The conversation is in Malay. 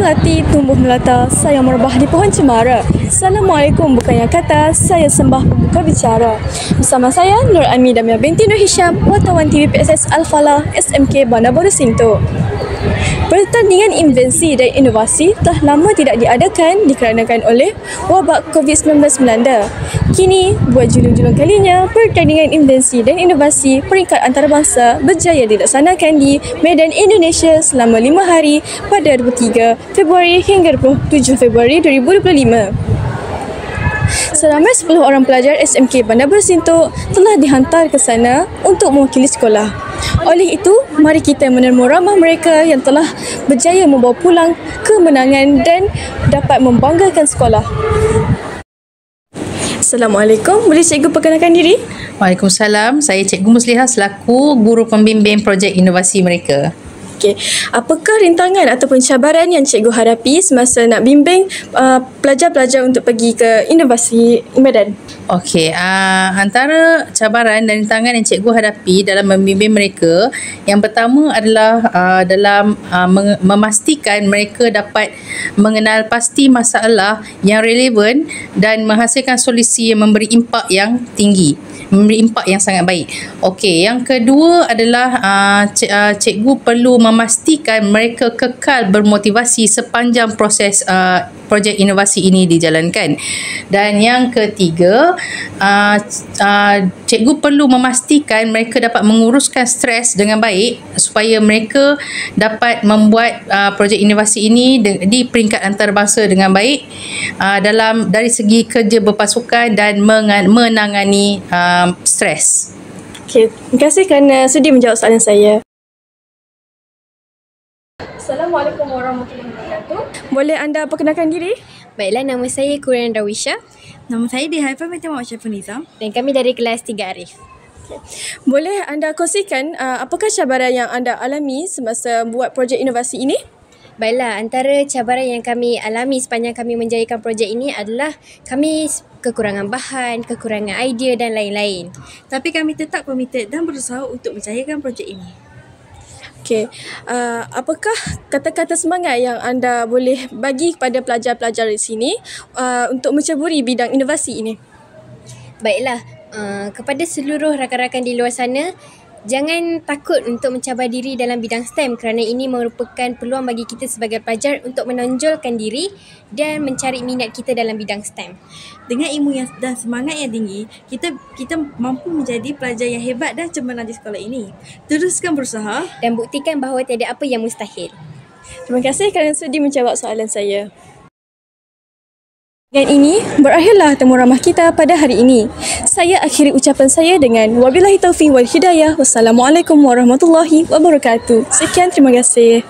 hati tumbuh melata, saya merebah di pohon cemara. Assalamualaikum bukannya kata, saya sembah pembuka bicara. Bersama saya Nur Ami Damia binti Nur Hisham, wartawan TV PSS Al-Falah SMK Bandar Baru Sinto. Pertandingan invensi dan inovasi telah lama tidak diadakan dikarenakan oleh wabak COVID-19 melanda. Kini, buat julung-julung kalinya, pertandingan invensi dan inovasi peringkat antarabangsa berjaya dilaksanakan di Medan, Indonesia selama 5 hari pada 23 Februari hingga 27 Februari 2025. Seramai 10 orang pelajar SMK Bandar Baru Sinto telah dihantar ke sana untuk mewakili sekolah. Oleh itu, mari kita menerima ramah mereka yang telah berjaya membawa pulang kemenangan dan dapat membanggakan sekolah. Assalamualaikum, boleh cikgu perkenalkan diri? Waalaikumsalam, saya Cikgu Muslihah selaku guru pembimbing projek inovasi mereka. Okey, apakah rintangan ataupun cabaran yang cikgu hadapi semasa nak bimbing pelajar-pelajar untuk pergi ke inovasi Medan? Okey, antara cabaran dan rintangan yang cikgu hadapi dalam membimbing mereka, yang pertama adalah dalam memastikan mereka dapat mengenal pasti masalah yang relevan dan menghasilkan solusi yang memberi impak yang tinggi, memberi impak yang sangat baik. Okey, yang kedua adalah cikgu perlu memastikan mereka kekal bermotivasi sepanjang proses projek inovasi ini dijalankan. Dan yang ketiga, cikgu perlu memastikan mereka dapat menguruskan stres dengan baik supaya mereka dapat membuat projek inovasi ini di peringkat antarabangsa dengan baik dari segi kerja berpasukan dan menangani stres. Okey, terima kasih kerana sudi menjawab soalan saya. Assalamualaikum warahmatullahi wabarakatuh. Boleh anda perkenalkan diri? Baiklah, nama saya Kurian Rawisha. Nama saya Dihaifah binti Muhammad Syaful Nizam. Dan kami dari kelas 3 Arif. Boleh anda kongsikan apakah cabaran yang anda alami semasa buat projek inovasi ini? Baiklah, antara cabaran yang kami alami sepanjang kami menjayakan projek ini adalah kami kekurangan bahan, kekurangan idea dan lain-lain. Tapi kami tetap komited dan berusaha untuk menjayakan projek ini. Okey, apakah kata-kata semangat yang anda boleh bagi kepada pelajar-pelajar di sini untuk menceburi bidang inovasi ini? Baiklah, kepada seluruh rakan-rakan di luar sana, jangan takut untuk mencabar diri dalam bidang STEM kerana ini merupakan peluang bagi kita sebagai pelajar untuk menonjolkan diri dan mencari minat kita dalam bidang STEM. Dengan ilmu dan semangat yang tinggi, kita mampu menjadi pelajar yang hebat dan cemerlang di sekolah ini. Teruskan berusaha dan buktikan bahawa tiada apa yang mustahil. Terima kasih kerana sudi menjawab soalan saya. Dengan ini, berakhirlah temu ramah kita pada hari ini. Saya akhiri ucapan saya dengan wabillahi taufiq wal hidayah. Wassalamualaikum warahmatullahi wabarakatuh. Sekian, terima kasih.